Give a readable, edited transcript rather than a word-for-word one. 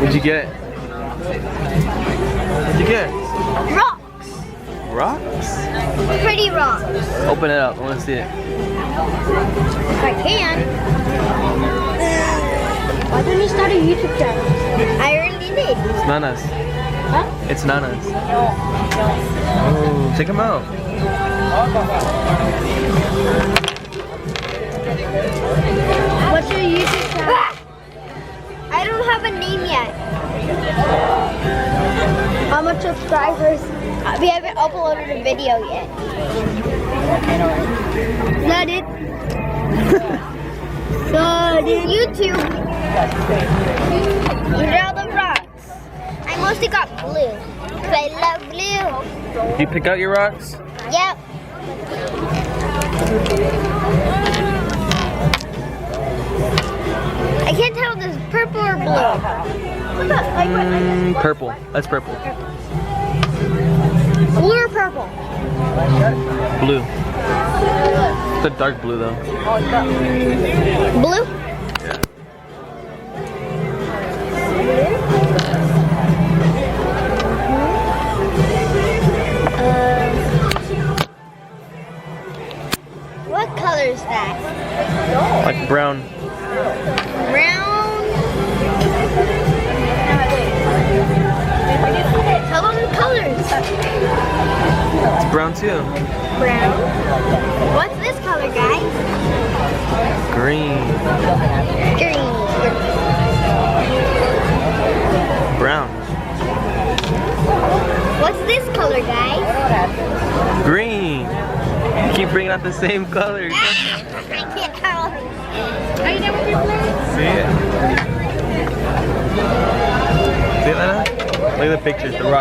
What'd you get? What'd you get? Rocks. Rocks? Pretty rocks. Open it up. I want to see it. If I can. Why don't you start a YouTube channel? I already did. It's Nana's. Huh? It's Nana's. Oh, check them out. What's your YouTube channel? I don't have a name yet. How much subscribers? We haven't uploaded a video yet. Is that it? YouTube. These are all the rocks. I mostly got blue. Because I love blue. Do you pick out your rocks? Yep. I can't tell if this is purple or blue. Purple. That's purple. Blue or purple? Blue. It's a dark blue though. Blue? Yeah. What color is that? Like brown. Brown. Tell them the colors. It's brown too. Brown. What's this color, guys? Green. Green. Brown. What's this color, guys? Green. You keep bringing out the same colors. I can't tell. Are you done with your plate? See it? See it, Lana? Look at the pictures. The rock.